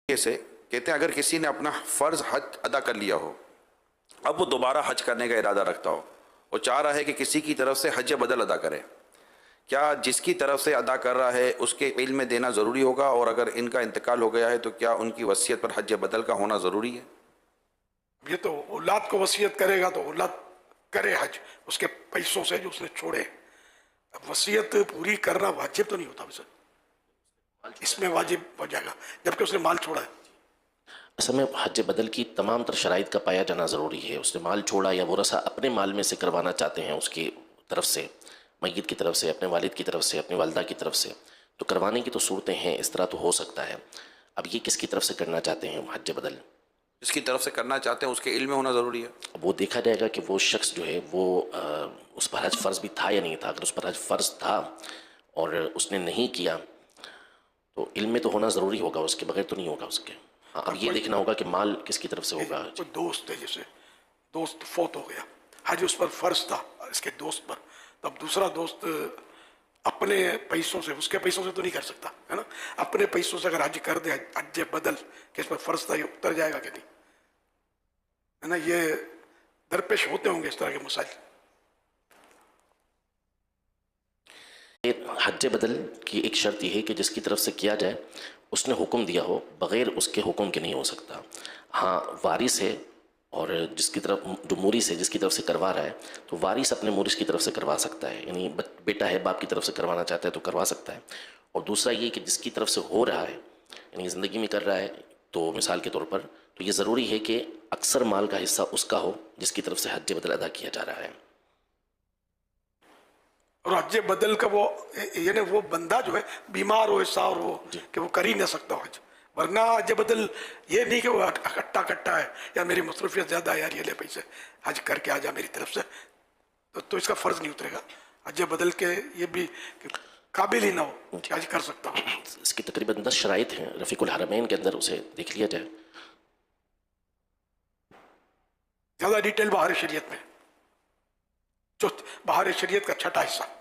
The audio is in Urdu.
سے کہتے ہیں اگر کسی نے اپنا فرض حج ادا کر لیا ہو، اب وہ دوبارہ حج کرنے کا ارادہ رکھتا ہو، وہ چاہ رہا ہے کہ کسی کی طرف سے حج بدل ادا کرے، کیا جس کی طرف سے ادا کر رہا ہے اس کے علم میں دینا ضروری ہوگا؟ اور اگر ان کا انتقال ہو گیا ہے تو کیا ان کی وصیت پر حج بدل کا ہونا ضروری ہے؟ یہ تو اولاد کو وصیت کرے گا تو اولاد کرے حج اس کے پیسوں سے جو اس نے چھوڑے. اب وصیت پوری کرنا واجب تو نہیں ہوتا ویسے، اس میں واجب ہو جائے گا جبکہ اس نے مال چھوڑا ہے. اصل میں حج بدل کی تمام تر شرائط کا پایا جانا ضروری ہے. اس نے مال چھوڑا یا ورثہ اپنے مال میں سے کروانا چاہتے ہیں اس کی طرف سے، میت کی طرف سے، اپنے والد کی طرف سے، اپنی والدہ کی طرف سے، تو کروانے کی تو صورتیں ہیں، اس طرح تو ہو سکتا ہے. اب یہ کس کی طرف سے کرنا چاہتے ہیں حج بدل؟ جس کی طرف سے کرنا چاہتے ہیں اس کے علم میں ہونا ضروری ہے. اب وہ دیکھا جائے گا کہ وہ شخص جو ہے وہ اس پر حج فرض بھی تھا یا نہیں تھا. اگر اس پر حج فرض تھا اور اس نے نہیں کیا تو علم میں تو ہونا ضروری ہوگا، اس کے بغیر تو نہیں ہوگا اس کے. ہاں، اب یہ دیکھنا ہوگا کہ مال کس کی طرف سے ہوگا. کوئی دوست ہے، جیسے دوست فوت ہو گیا، حج اس پر فرض تھا اس کے دوست پر، تو اب دوسرا دوست اپنے پیسوں سے، اس کے پیسوں سے تو نہیں کر سکتا ہے نا، اپنے پیسوں سے اگر حج کر دے حج بدل کہ اس پر فرض تھا، یہ اتر جائے گا کہ نہیں ہے نا. یہ درپیش ہوتے ہوں گے اس طرح کے مسائل. حج بدل کی ایک شرط یہ ہے کہ جس کی طرف سے کیا جائے اس نے حکم دیا ہو، بغیر اس کے حکم کے نہیں ہو سکتا. ہاں وارث ہے اور جس کی طرف جو مورث ہے جس کی طرف سے کروا رہا ہے تو وارث اپنے مورث کی طرف سے کروا سکتا ہے، یعنی بیٹا ہے باپ کی طرف سے کروانا چاہتا ہے تو کروا سکتا ہے. اور دوسرا یہ کہ جس کی طرف سے ہو رہا ہے یعنی زندگی میں کر رہا ہے تو مثال کے طور پر تو یہ ضروری ہے کہ اکثر مال کا حصہ اس کا ہو جس کی طرف سے حج بدل ادا کیا جا رہا ہے. اور حج بدل کا وہ یعنی وہ بندہ جو ہے بیمار ہو ایسا اور وہ کہ وہ کر ہی نہ سکتا حج، ورنہ حج بدل یہ نہیں کہ وہ اکٹھا کٹا ہے یا میری مصروفیت زیادہ ہے یار یہ لے پیسے حج کر کے آ جا میری طرف سے، تو اس کا فرض نہیں اترے گا. حج بدل کے یہ بھی قابل ہی نہ ہو کہ حج کر سکتا ہوں. اس کی تقریباً 10 شرائط ہیں رفیق الحرمین کے اندر، اسے دیکھ لیا جائے. زیادہ ڈیٹیل بہار شریعت میں، جو بہار شریعت کا چھٹا حصہ